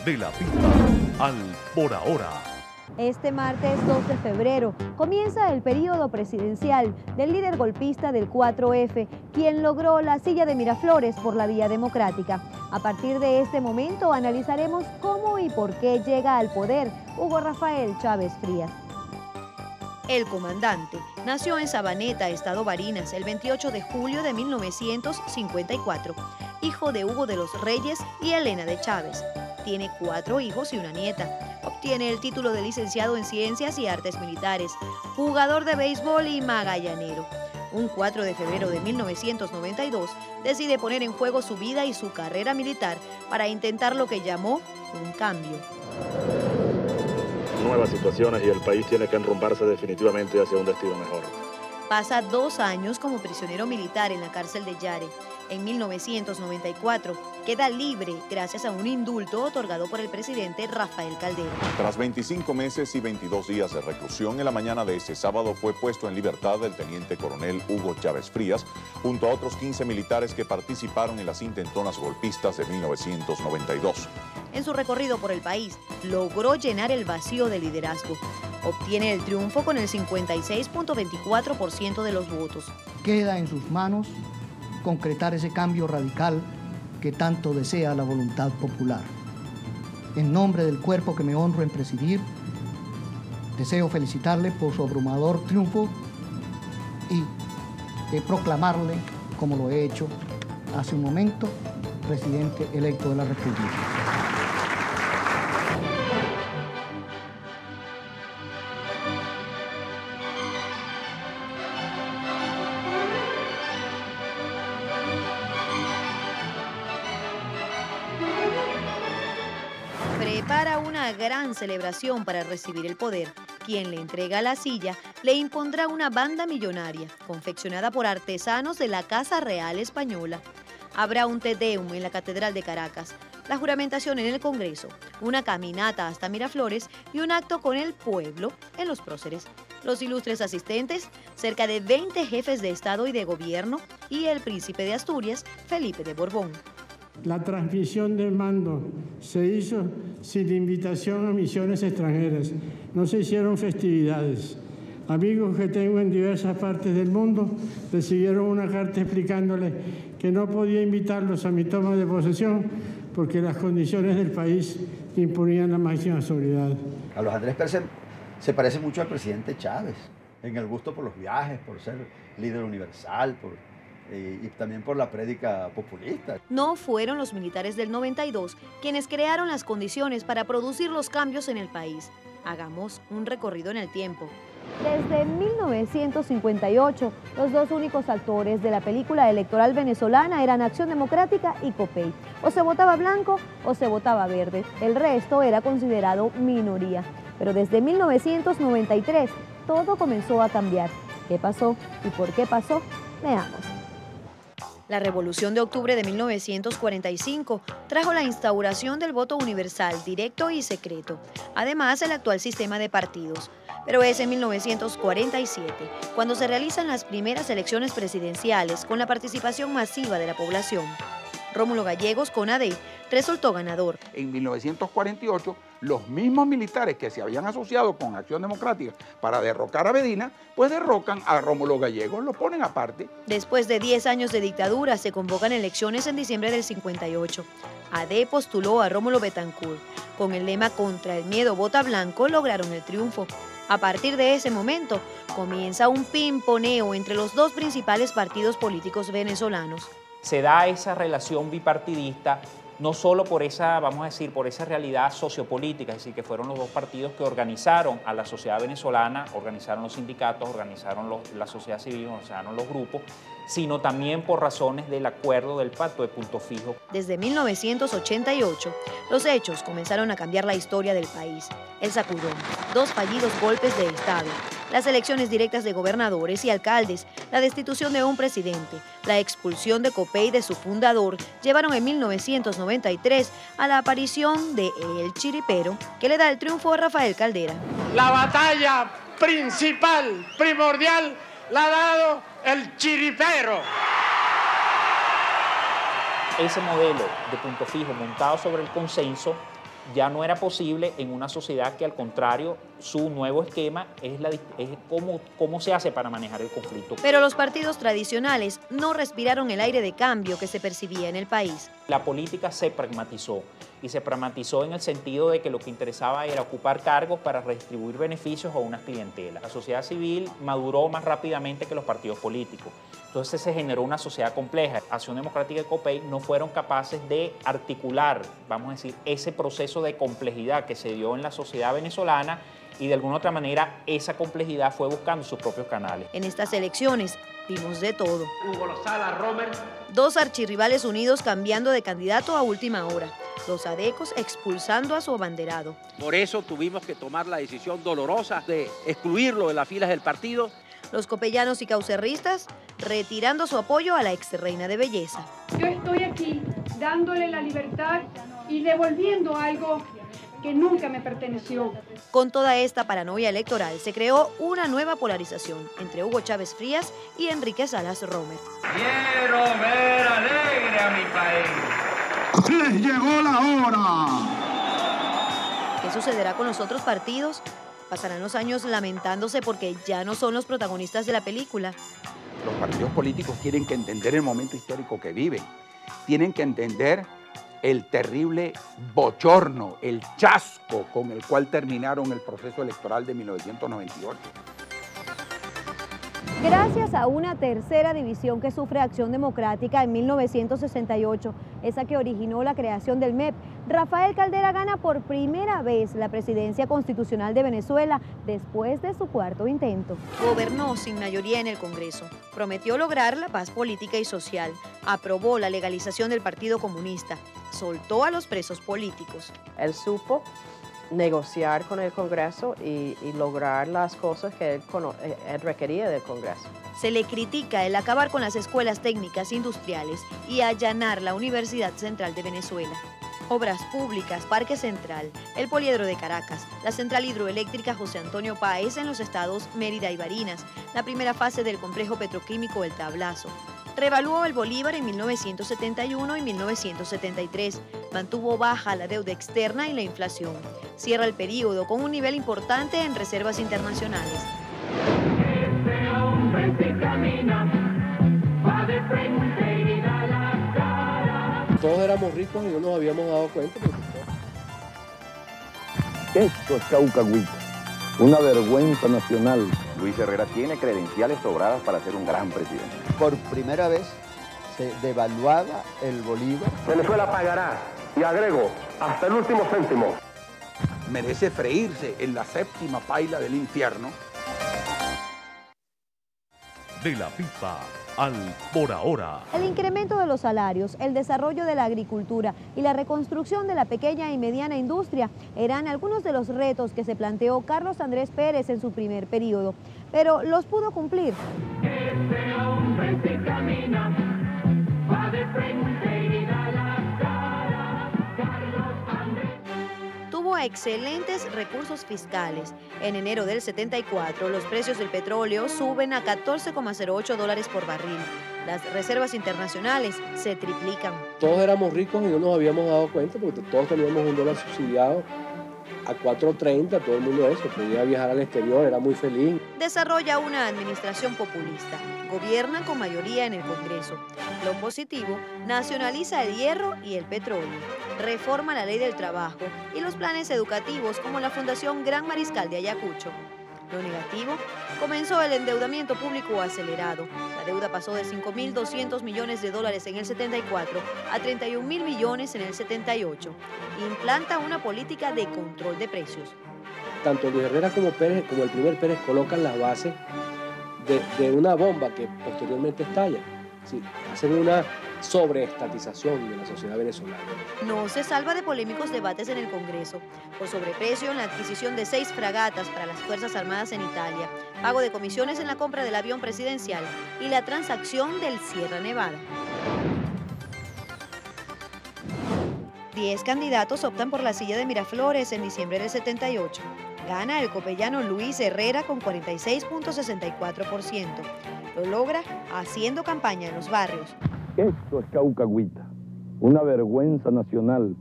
De la Pista al Por Ahora. Este martes 2 de febrero comienza el periodo presidencial del líder golpista del 4F, quien logró la silla de Miraflores por la vía democrática. A partir de este momento analizaremos cómo y por qué llega al poder Hugo Rafael Chávez Frías. El comandante nació en Sabaneta, Estado Barinas, el 28 de julio de 1954, hijo de Hugo de los Reyes y Elena de Chávez. Tiene 4 hijos y una nieta. Obtiene el título de licenciado en Ciencias y Artes Militares, jugador de béisbol y magallanero. Un 4 de febrero de 1992 decide poner en juego su vida y su carrera militar para intentar lo que llamó un cambio. Nuevas situaciones y el país tiene que enrumbarse definitivamente hacia un destino mejor. Pasa 2 años como prisionero militar en la cárcel de Yare. En 1994 queda libre gracias a un indulto otorgado por el presidente Rafael Caldera. Tras 25 meses y 22 días de reclusión, en la mañana de este sábado fue puesto en libertad el teniente coronel Hugo Chávez Frías, junto a otros 15 militares que participaron en las intentonas golpistas de 1992. En su recorrido por el país, logró llenar el vacío de liderazgo. Obtiene el triunfo con el 56.24% de los votos. Queda en sus manos concretar ese cambio radical que tanto desea la voluntad popular. En nombre del cuerpo que me honro en presidir, deseo felicitarle por su abrumador triunfo y proclamarle, como lo he hecho hace un momento, presidente electo de la República. Prepara una gran celebración para recibir el poder. Quien le entrega la silla le impondrá una banda millonaria, confeccionada por artesanos de la Casa Real Española. Habrá un Te Deum en la Catedral de Caracas, la juramentación en el Congreso, una caminata hasta Miraflores y un acto con el pueblo en Los Próceres. Los ilustres asistentes, cerca de 20 jefes de Estado y de Gobierno y el príncipe de Asturias, Felipe de Borbón. La transmisión del mando se hizo sin invitación a misiones extranjeras. No se hicieron festividades. Amigos que tengo en diversas partes del mundo recibieron una carta explicándole que no podía invitarlos a mi toma de posesión porque las condiciones del país imponían la máxima sobriedad. Carlos Andrés Pérez se parece mucho al presidente Chávez en el gusto por los viajes, por ser líder universal, y también por la prédica populista. No fueron los militares del 92 quienes crearon las condiciones para producir los cambios en el país. Hagamos un recorrido en el tiempo. Desde 1958, los 2 únicos actores de la película electoral venezolana eran Acción Democrática y Copey. O se votaba blanco o se votaba verde. El resto era considerado minoría. Pero desde 1993, todo comenzó a cambiar. ¿Qué pasó y por qué pasó? Veamos. La Revolución de Octubre de 1945 trajo la instauración del voto universal, directo y secreto, además el actual sistema de partidos. Pero es en 1947 cuando se realizan las primeras elecciones presidenciales con la participación masiva de la población. Rómulo Gallegos, con AD, resultó ganador. En 1948, los mismos militares que se habían asociado con Acción Democrática para derrocar a Medina, pues derrocan a Rómulo Gallegos, lo ponen aparte. Después de 10 años de dictadura, se convocan elecciones en diciembre del 58. AD postuló a Rómulo Betancourt. Con el lema "Contra el miedo, vota blanco", lograron el triunfo. A partir de ese momento, comienza un pimponeo entre los 2 principales partidos políticos venezolanos. Se da esa relación bipartidista no solo por esa, vamos a decir, por esa realidad sociopolítica, es decir, que fueron los 2 partidos que organizaron a la sociedad venezolana, organizaron los sindicatos, organizaron la sociedad civil, organizaron los grupos, sino también por razones del acuerdo del Pacto de Punto Fijo. Desde 1988, los hechos comenzaron a cambiar la historia del país. El sacudón, 2 fallidos golpes de Estado, las elecciones directas de gobernadores y alcaldes, la destitución de un presidente, la expulsión de Copey de su fundador, llevaron en 1993 a la aparición de El Chiripero, que le da el triunfo a Rafael Caldera. La batalla principal, primordial, la ha dado El Chiripero. Ese modelo de punto fijo montado sobre el consenso ya no era posible en una sociedad que, al contrario, su nuevo esquema es cómo se hace para manejar el conflicto. Pero los partidos tradicionales no respiraron el aire de cambio que se percibía en el país. La política se pragmatizó, y se pragmatizó en el sentido de que lo que interesaba era ocupar cargos para redistribuir beneficios a una clientela. La sociedad civil maduró más rápidamente que los partidos políticos. Entonces se generó una sociedad compleja. Acción Democrática y COPEI no fueron capaces de articular, vamos a decir, ese proceso de complejidad que se dio en la sociedad venezolana, y de alguna otra manera esa complejidad fue buscando sus propios canales. En estas elecciones vimos de todo. Hugo Lozada, Romer. Dos archirrivales unidos cambiando de candidato a última hora. Los adecos expulsando a su abanderado. Por eso tuvimos que tomar la decisión dolorosa de excluirlo de las filas del partido. Los copellanos y caucerristas retirando su apoyo a la exreina de belleza. Yo estoy aquí dándole la libertad y devolviendo algo que nunca me perteneció. Con toda esta paranoia electoral se creó una nueva polarización entre Hugo Chávez Frías y Enrique Salas Romer. Quiero ver alegre a mi país. ¡Les llegó la hora! ¿Qué sucederá con los otros partidos? ¿Pasarán los años lamentándose porque ya no son los protagonistas de la película? Los partidos políticos tienen que entender el momento histórico que viven. Tienen que entender el terrible bochorno, el chasco con el cual terminaron el proceso electoral de 1998. Gracias a una tercera división que sufre Acción Democrática en 1968, esa que originó la creación del MEP, Rafael Caldera gana por primera vez la presidencia constitucional de Venezuela después de su cuarto intento. Gobernó sin mayoría en el Congreso, prometió lograr la paz política y social, aprobó la legalización del Partido Comunista, soltó a los presos políticos. Él supo negociar con el Congreso y lograr las cosas que él requería del Congreso. Se le critica el acabar con las escuelas técnicas industriales y allanar la Universidad Central de Venezuela. Obras públicas, Parque Central, el Poliedro de Caracas, la Central Hidroeléctrica José Antonio Páez en los estados Mérida y Barinas, la primera fase del complejo petroquímico El Tablazo. Revaluó el bolívar en 1971 y 1973, mantuvo baja la deuda externa y la inflación. Cierra el periodo con un nivel importante en reservas internacionales. Este hombre se camina, va de frente y da la cara. Todos éramos ricos y no nos habíamos dado cuenta. Esto es Caucagüita, una vergüenza nacional. Luis Herrera tiene credenciales sobradas para ser un gran presidente. Por primera vez se devaluaba el bolívar. Venezuela pagará, y agrego, hasta el último céntimo. Merece freírse en la séptima paila del infierno. De la pipa al por ahora. El incremento de los salarios, el desarrollo de la agricultura y la reconstrucción de la pequeña y mediana industria eran algunos de los retos que se planteó Carlos Andrés Pérez en su primer periodo, pero los pudo cumplir. Este hombre se camina, va de frente y da la cara. Carlos Andrés. Tuvo excelentes recursos fiscales. En enero del 74, los precios del petróleo suben a $14,08 por barril. Las reservas internacionales se triplican. Todos éramos ricos y no nos habíamos dado cuenta porque todos teníamos un dólar subsidiado a 4.30, todo el mundo eso, podía viajar al exterior, era muy feliz. Desarrolla una administración populista. Gobierna con mayoría en el Congreso. Lo positivo, nacionaliza el hierro y el petróleo. Reforma la ley del trabajo y los planes educativos como la Fundación Gran Mariscal de Ayacucho. Lo negativo, comenzó el endeudamiento público acelerado. La deuda pasó de $5.200 millones en el 74 a $31.000 millones en el 78. Implanta una política de control de precios. Tanto Luis Herrera como Pérez, como el primer Pérez, colocan las bases de una bomba que posteriormente estalla. Sí, hacen una sobreestatización de la sociedad venezolana. No se salva de polémicos debates en el Congreso, por sobreprecio en la adquisición de 6 fragatas para las Fuerzas Armadas en Italia, pago de comisiones en la compra del avión presidencial y la transacción del Sierra Nevada. 10 candidatos optan por la silla de Miraflores en diciembre del 78. Gana el copellano Luis Herrera con 46.64%. Lo logra haciendo campaña en los barrios. Esto es Caucagüita, una vergüenza nacional.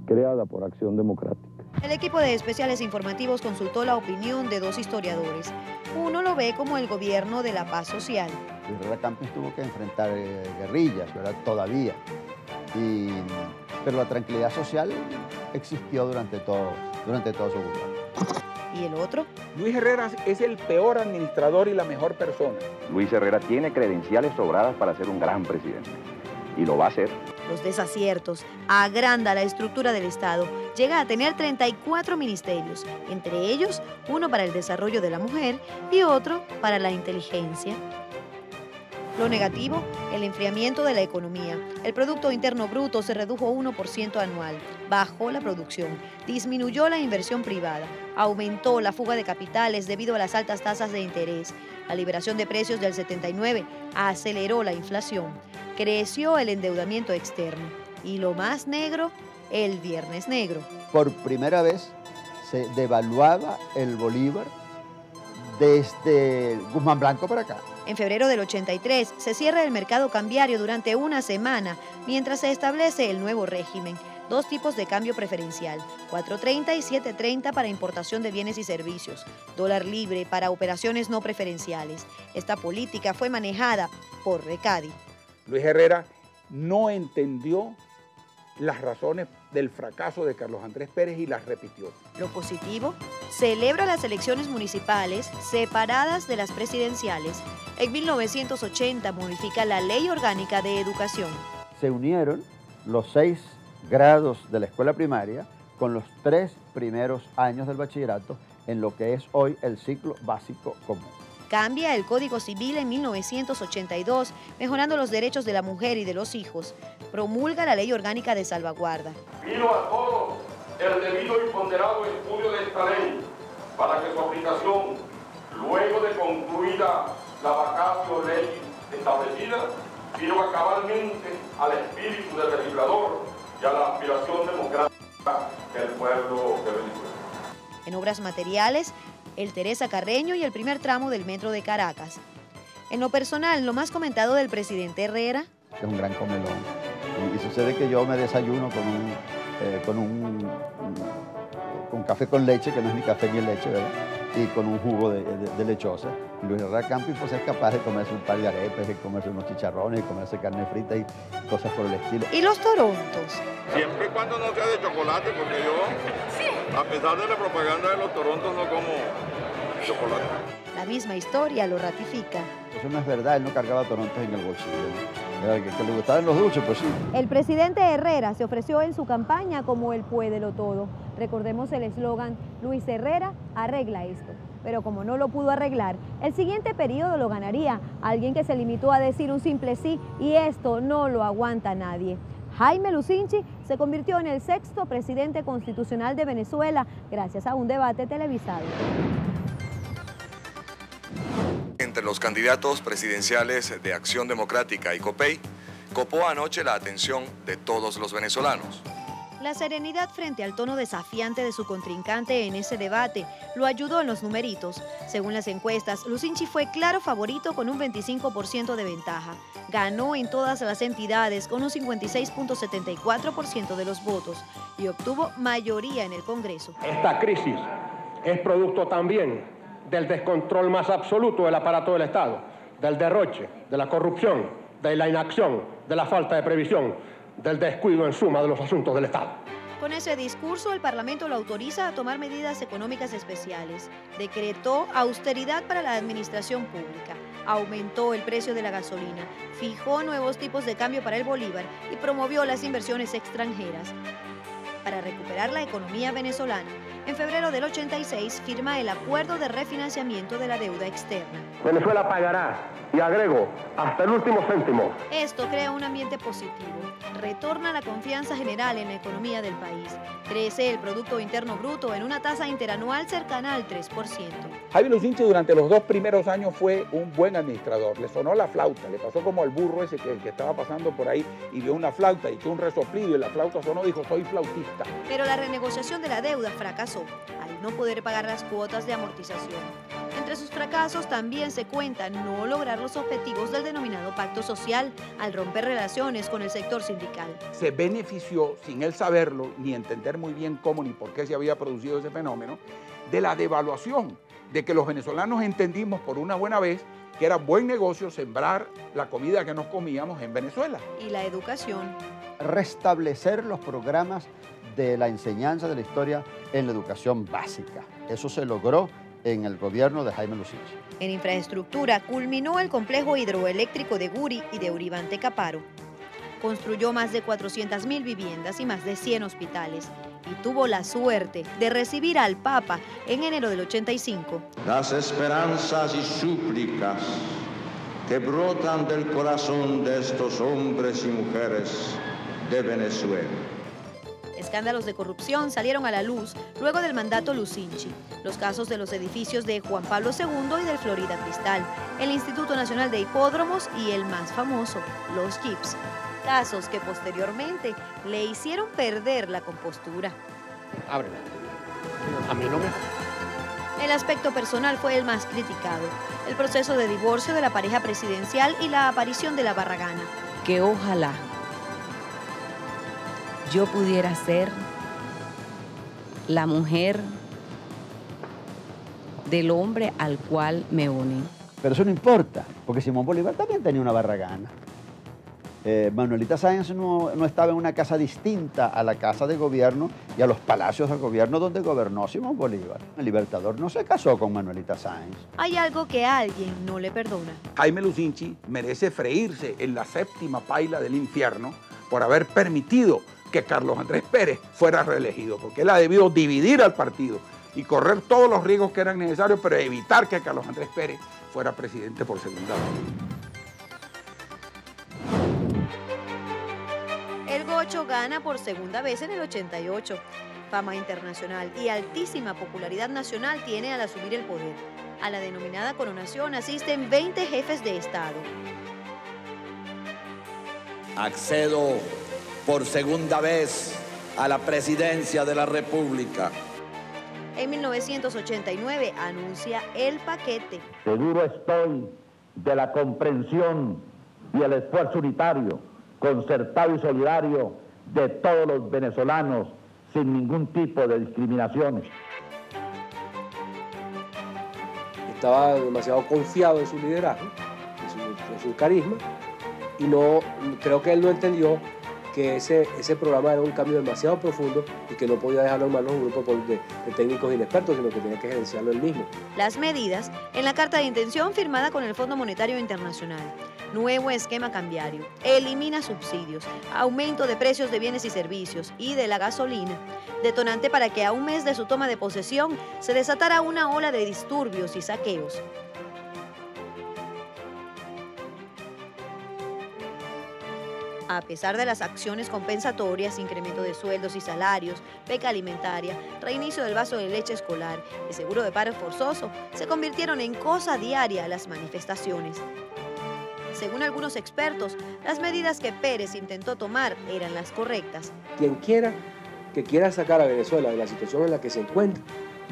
creada por Acción Democrática. El equipo de especiales informativos consultó la opinión de dos historiadores. Uno lo ve como el gobierno de la paz social. Luis Herrera Campos tuvo que enfrentar guerrillas, ¿verdad? Todavía. Pero la tranquilidad social existió durante todo su gobierno. ¿Y el otro? Luis Herrera es el peor administrador y la mejor persona. Luis Herrera tiene credenciales sobradas para ser un gran presidente. Y lo va a hacer. Los desaciertos, agranda la estructura del Estado, llega a tener 34 ministerios, entre ellos uno para el desarrollo de la mujer y otro para la inteligencia. Lo negativo, el enfriamiento de la economía. El Producto Interno Bruto se redujo 1% anual, bajó la producción, disminuyó la inversión privada, aumentó la fuga de capitales debido a las altas tasas de interés. La liberación de precios del 79 aceleró la inflación, creció el endeudamiento externo. Y lo más negro, el Viernes Negro. Por primera vez se devaluaba el bolívar desde Guzmán Blanco para acá. En febrero del 83 se cierra el mercado cambiario durante una semana mientras se establece el nuevo régimen. Dos tipos de cambio preferencial, 4.30 y 7.30 para importación de bienes y servicios, dólar libre para operaciones no preferenciales. Esta política fue manejada por Recadi. Luis Herrera no entendió las razones del fracaso de Carlos Andrés Pérez y las repitió. Lo positivo, celebra las elecciones municipales separadas de las presidenciales. En 1980 modifica la Ley Orgánica de Educación. Se unieron los 6 grados de la escuela primaria con los 3 primeros años del bachillerato en lo que es hoy el ciclo básico común. Cambia el Código Civil en 1982, mejorando los derechos de la mujer y de los hijos. Promulga la Ley Orgánica de Salvaguarda. Pido a todos el debido y ponderado estudio de esta ley para que su aplicación, luego de concluida la vacatio ley establecida, sirva cabalmente al espíritu del legislador y a la aspiración democrática del pueblo de Venezuela. En obras materiales, el Teresa Carreño y el primer tramo del metro de Caracas. En lo personal, lo más comentado del presidente Herrera. Es un gran comelón. Y sucede que yo me desayuno con café con leche, que no es ni café ni leche, ¿verdad? Y con un jugo de lechosa. Y Luis Herrera Campos pues, es capaz de comerse un par de arepas, de comerse unos chicharrones, de comerse carne frita y cosas por el estilo. ¿Y los torontos? Siempre y cuando no sea de chocolate, porque yo, a pesar de la propaganda de los torontos, no como chocolate. La misma historia lo ratifica. Eso no es verdad, él no cargaba torontos en el bolsillo. Que le gustaban los dulces, pues sí. El presidente Herrera se ofreció en su campaña como el puédelo todo. Recordemos el eslogan, Luis Herrera arregla esto. Pero como no lo pudo arreglar, el siguiente periodo lo ganaría alguien que se limitó a decir un simple sí y esto no lo aguanta nadie. Jaime Lucinchi se convirtió en el 6º presidente constitucional de Venezuela gracias a un debate televisado. Entre los candidatos presidenciales de Acción Democrática y COPEI, copó anoche la atención de todos los venezolanos. La serenidad frente al tono desafiante de su contrincante en ese debate lo ayudó en los numeritos. Según las encuestas, Lucinchi fue claro favorito con un 25% de ventaja. Ganó en todas las entidades con un 56.74% de los votos y obtuvo mayoría en el Congreso. Esta crisis es producto también del descontrol más absoluto del aparato del Estado, del derroche, de la corrupción, de la inacción, de la falta de previsión, del descuido en suma de los asuntos del Estado. Con ese discurso, el Parlamento lo autoriza a tomar medidas económicas especiales. Decretó austeridad para la administración pública, aumentó el precio de la gasolina, fijó nuevos tipos de cambio para el bolívar y promovió las inversiones extranjeras. Para recuperar la economía venezolana, en febrero del 86 firma el acuerdo de refinanciamiento de la deuda externa. Venezuela pagará, y agrego, hasta el último céntimo. Esto crea un ambiente positivo, retorna la confianza general en la economía del país, crece el Producto Interno Bruto en una tasa interanual cercana al 3%. Jaime Lucinchi durante los 2 primeros años fue un buen administrador, le sonó la flauta, le pasó como al burro ese que estaba pasando por ahí y vio una flauta y echó un resoplido y la flauta sonó y dijo, soy flautista. Pero la renegociación de la deuda fracasó al no poder pagar las cuotas de amortización. Entre sus fracasos también se cuenta no lograr los objetivos del denominado pacto social al romper relaciones con el sector sindical. Se benefició, sin él saberlo, ni entender muy bien cómo ni por qué se había producido ese fenómeno, de la devaluación, de que los venezolanos entendimos por una buena vez que era buen negocio sembrar la comida que nos comíamos en Venezuela. Y la educación. Restablecer los programas de la enseñanza de la historia en la educación básica. Eso se logró en el gobierno de Jaime Lucinchi. En infraestructura culminó el complejo hidroeléctrico de Guri y de Uribante Caparo. Construyó más de 400.000 viviendas y más de 100 hospitales. Y tuvo la suerte de recibir al Papa en enero del 85. Las esperanzas y súplicas que brotan del corazón de estos hombres y mujeres de Venezuela. Escándalos de corrupción salieron a la luz luego del mandato Lucinchi. Los casos de los edificios de Juan Pablo II y del Florida Cristal, el Instituto Nacional de Hipódromos y el más famoso, los Jeeps. Casos que posteriormente le hicieron perder la compostura. Ábrela. A mí no me... El aspecto personal fue el más criticado. El proceso de divorcio de la pareja presidencial y la aparición de la barragana. Que ojalá yo pudiera ser la mujer del hombre al cual me unen. Pero eso no importa, porque Simón Bolívar también tenía una barragana. Manuelita Sáenz no estaba en una casa distinta a la casa de gobierno y a los palacios de gobierno donde gobernó Simón Bolívar. El Libertador no se casó con Manuelita Sáenz. Hay algo que a alguien no le perdona. Jaime Lucinchi merece freírse en la séptima paila del infierno por haber permitido que Carlos Andrés Pérez fuera reelegido, porque él ha debido dividir al partido y correr todos los riesgos que eran necesarios, pero evitar que Carlos Andrés Pérez fuera presidente por segunda vez. El Gocho gana por segunda vez en el 88. Fama internacional y altísima popularidad nacional tiene al asumir el poder. A la denominada coronación asisten 20 jefes de Estado. Accedo por segunda vez a la presidencia de la República. En 1989 anuncia el paquete. Seguro estoy de la comprensión y el esfuerzo unitario, concertado y solidario de todos los venezolanos sin ningún tipo de discriminaciones. Estaba demasiado confiado en su liderazgo, en su carisma, y creo que él no entendió que ese programa era un cambio demasiado profundo y que no podía dejarlo en manos de un grupo de técnicos inexpertos, sino que tenía que gerenciarlo él mismo. Las medidas en la carta de intención firmada con el Fondo Monetario Internacional. Nuevo esquema cambiario, elimina subsidios, aumento de precios de bienes y servicios y de la gasolina, detonante para que a un mes de su toma de posesión se desatara una ola de disturbios y saqueos. A pesar de las acciones compensatorias, incremento de sueldos y salarios, beca alimentaria, reinicio del vaso de leche escolar y seguro de paro forzoso, se convirtieron en cosa diaria las manifestaciones. Según algunos expertos, las medidas que Pérez intentó tomar eran las correctas. Quien quiera sacar a Venezuela de la situación en la que se encuentra,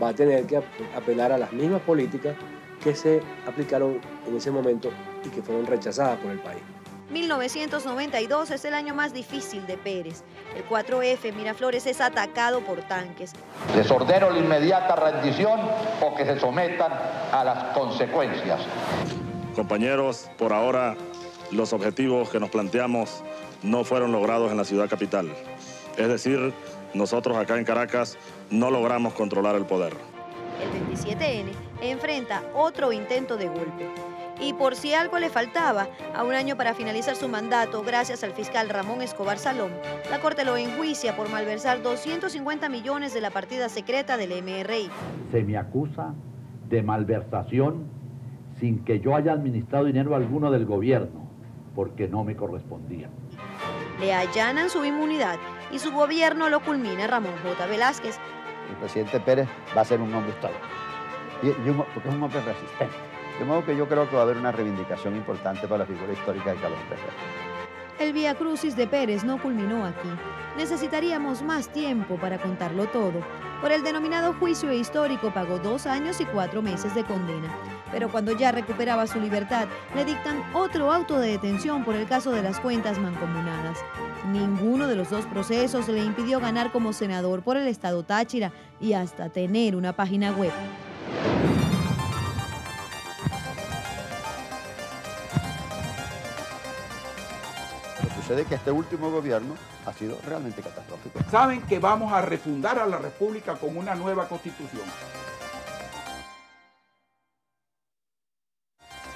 va a tener que apelar a las mismas políticas que se aplicaron en ese momento y que fueron rechazadas por el país. 1992 es el año más difícil de Pérez. El 4F Miraflores es atacado por tanques. Les ordeno la inmediata rendición o que se sometan a las consecuencias. Compañeros, por ahora los objetivos que nos planteamos no fueron logrados en la ciudad capital. Es decir, nosotros acá en Caracas no logramos controlar el poder. El 27N enfrenta otro intento de golpe. Y por si algo le faltaba, a un año para finalizar su mandato, gracias al fiscal Ramón Escobar Salom, la Corte lo enjuicia por malversar 250 millones de la partida secreta del MRI. Se me acusa de malversación sin que yo haya administrado dinero alguno del gobierno, porque no me correspondía. Le allanan su inmunidad y su gobierno lo culmina Ramón J. Velázquez. El presidente Pérez va a ser un hombre histórico, porque es un hombre resistente. De modo que yo creo que va a haber una reivindicación importante para la figura histórica de Carlos Andrés Pérez. El Vía Crucis de Pérez no culminó aquí. Necesitaríamos más tiempo para contarlo todo. Por el denominado juicio histórico pagó 2 años y 4 meses de condena. Pero cuando ya recuperaba su libertad, le dictan otro auto de detención por el caso de las cuentas mancomunadas. Ninguno de los dos procesos le impidió ganar como senador por el estado Táchira y hasta tener una página web. Sucede que este último gobierno ha sido realmente catastrófico. Saben que vamos a refundar a la República con una nueva constitución.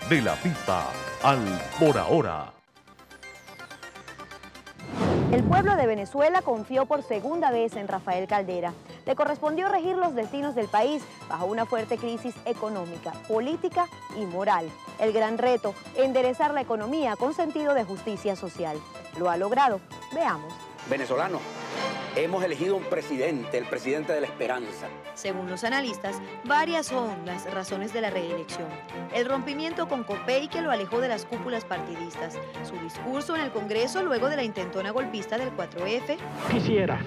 De la pipa al por ahora. El pueblo de Venezuela confió por segunda vez en Rafael Caldera. Le correspondió regir los destinos del país bajo una fuerte crisis económica, política y moral. El gran reto, enderezar la economía con sentido de justicia social. ¿Lo ha logrado? Veamos. Venezolanos, hemos elegido un presidente, el presidente de la esperanza. Según los analistas, varias son las razones de la reelección. El rompimiento con Copey, que lo alejó de las cúpulas partidistas. Su discurso en el Congreso luego de la intentona golpista del 4F. Quisiera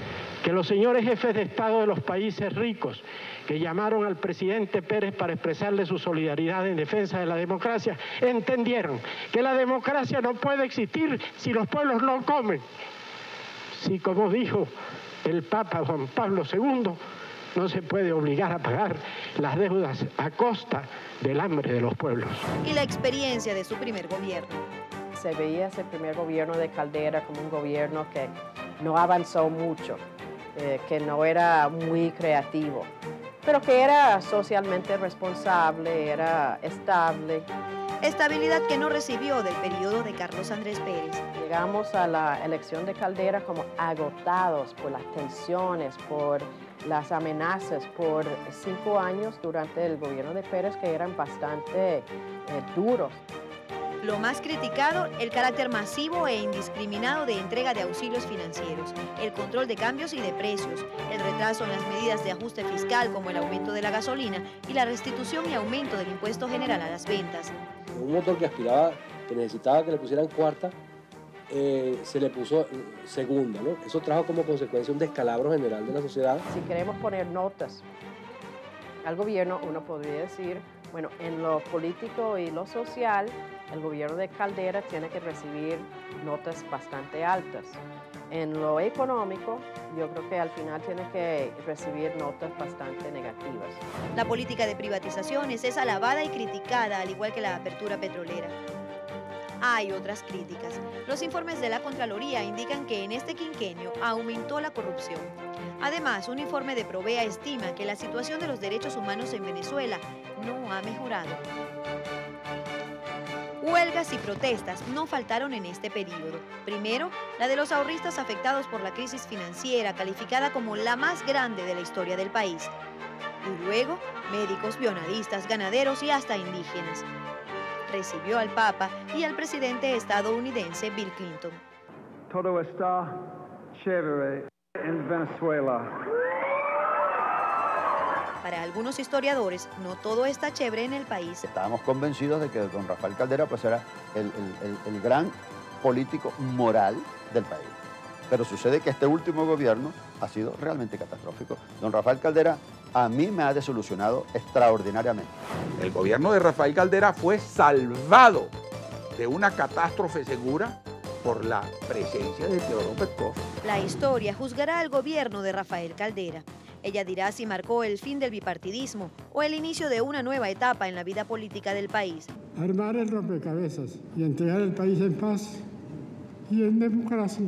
que los señores jefes de Estado de los países ricos que llamaron al presidente Pérez para expresarle su solidaridad en defensa de la democracia, entendieron que la democracia no puede existir si los pueblos no comen. Si, como dijo el Papa Juan Pablo II, no se puede obligar a pagar las deudas a costa del hambre de los pueblos. Y la experiencia de su primer gobierno. Se veía ese primer gobierno de Caldera como un gobierno que no avanzó mucho, que no era muy creativo, pero que era socialmente responsable, era estable. Estabilidad que no recibió del periodo de Carlos Andrés Pérez. Llegamos a la elección de Caldera como agotados por las tensiones, por las amenazas, por 5 años durante el gobierno de Pérez que eran bastante duros. Lo más criticado, el carácter masivo e indiscriminado de entrega de auxilios financieros, el control de cambios y de precios, el retraso en las medidas de ajuste fiscal como el aumento de la gasolina y la restitución y aumento del impuesto general a las ventas. Un motor que aspiraba, que necesitaba que le pusieran cuarta, se le puso segunda, ¿no? Eso trajo como consecuencia un descalabro general de la sociedad. Si queremos poner notas al gobierno, uno podría decir, bueno, en lo político y lo social, el gobierno de Caldera tiene que recibir notas bastante altas. En lo económico, yo creo que al final tiene que recibir notas bastante negativas. La política de privatizaciones es alabada y criticada, al igual que la apertura petrolera. Hay otras críticas. Los informes de la Contraloría indican que en este quinquenio aumentó la corrupción. Además, un informe de Provea estima que la situación de los derechos humanos en Venezuela no ha mejorado. Huelgas y protestas no faltaron en este periodo. Primero, la de los ahorristas afectados por la crisis financiera, calificada como la más grande de la historia del país. Y luego, médicos, pionadistas, ganaderos y hasta indígenas. Recibió al Papa y al presidente estadounidense Bill Clinton. Todo está chévere en Venezuela. Para algunos historiadores, no todo está chévere en el país. Estábamos convencidos de que don Rafael Caldera pues era el gran político moral del país. Pero sucede que este último gobierno ha sido realmente catastrófico. Don Rafael Caldera a mí me ha desilusionado extraordinariamente. El gobierno de Rafael Caldera fue salvado de una catástrofe segura por la presencia de Teodoro Petkov. La historia juzgará al gobierno de Rafael Caldera. Ella dirá si marcó el fin del bipartidismo o el inicio de una nueva etapa en la vida política del país. Armar el rompecabezas y entregar el país en paz y en democracia.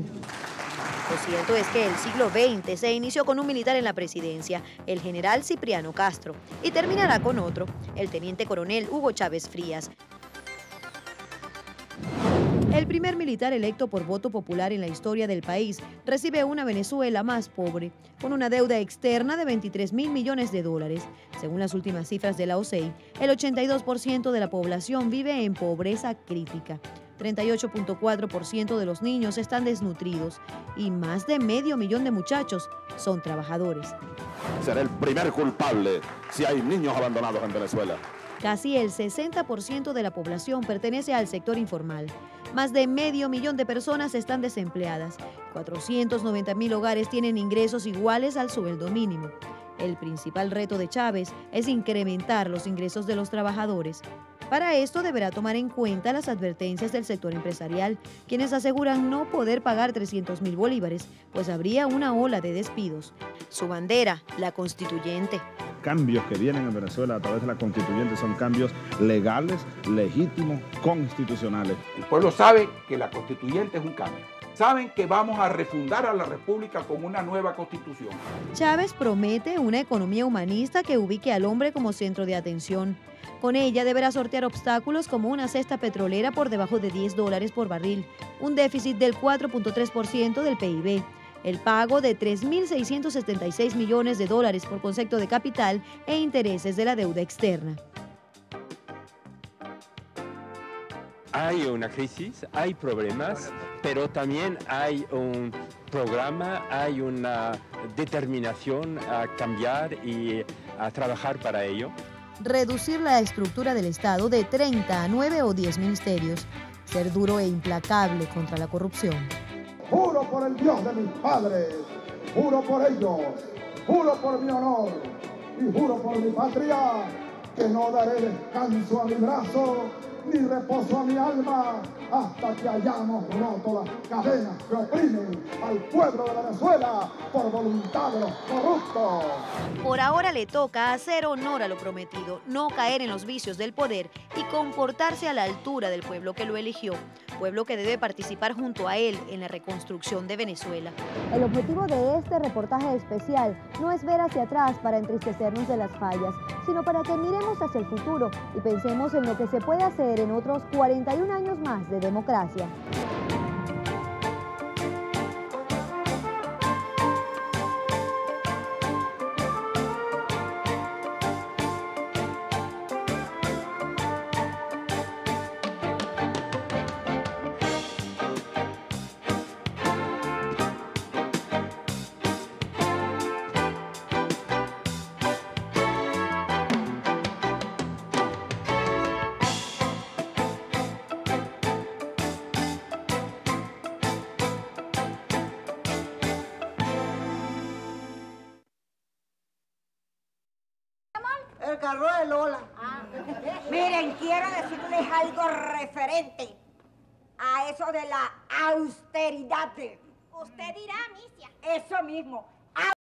Lo cierto es que el siglo XX se inició con un militar en la presidencia, el general Cipriano Castro, y terminará con otro, el teniente coronel Hugo Chávez Frías. El primer militar electo por voto popular en la historia del país recibe una Venezuela más pobre, con una deuda externa de 23.000 millones de dólares. Según las últimas cifras de la OCDE, el 82% de la población vive en pobreza crítica. 38.4% de los niños están desnutridos y más de 500.000 de muchachos son trabajadores. Seré el primer culpable si hay niños abandonados en Venezuela. Casi el 60% de la población pertenece al sector informal. Más de 500.000 de personas están desempleadas. 490.000 hogares tienen ingresos iguales al sueldo mínimo. El principal reto de Chávez es incrementar los ingresos de los trabajadores. Para esto deberá tomar en cuenta las advertencias del sector empresarial, quienes aseguran no poder pagar 300.000 bolívares, pues habría una ola de despidos. Su bandera, la constituyente. Cambios que vienen en Venezuela a través de la constituyente son cambios legales, legítimos, constitucionales. El pueblo sabe que la constituyente es un cambio. Saben que vamos a refundar a la República con una nueva constitución. Chávez promete una economía humanista que ubique al hombre como centro de atención. Con ella deberá sortear obstáculos como una cesta petrolera por debajo de $10 por barril, un déficit del 4.3% del PIB, el pago de $3.676 millones por concepto de capital e intereses de la deuda externa. Hay una crisis, hay problemas, pero también hay un programa, hay una determinación a cambiar y a trabajar para ello. Reducir la estructura del Estado de 30 a 9 o 10 ministerios. Ser duro e implacable contra la corrupción. Juro por el Dios de mis padres, juro por ellos, juro por mi honor y juro por mi patria que no daré descanso a mi brazo ni reposo a mi alma hasta que hayamos roto las cadenas que oprimen al pueblo de Venezuela por voluntad de los corruptos. Por ahora le toca hacer honor a lo prometido, no caer en los vicios del poder y comportarse a la altura del pueblo que lo eligió, pueblo que debe participar junto a él en la reconstrucción de Venezuela. El objetivo de este reportaje especial no es ver hacia atrás para entristecernos de las fallas, sino para que miremos hacia el futuro y pensemos en lo que se puede hacer en otros 41 años más de democracia. El carro de Lola. Miren, quiero decirles algo referente a eso de la austeridad. Usted dirá, Amicia. Eso mismo.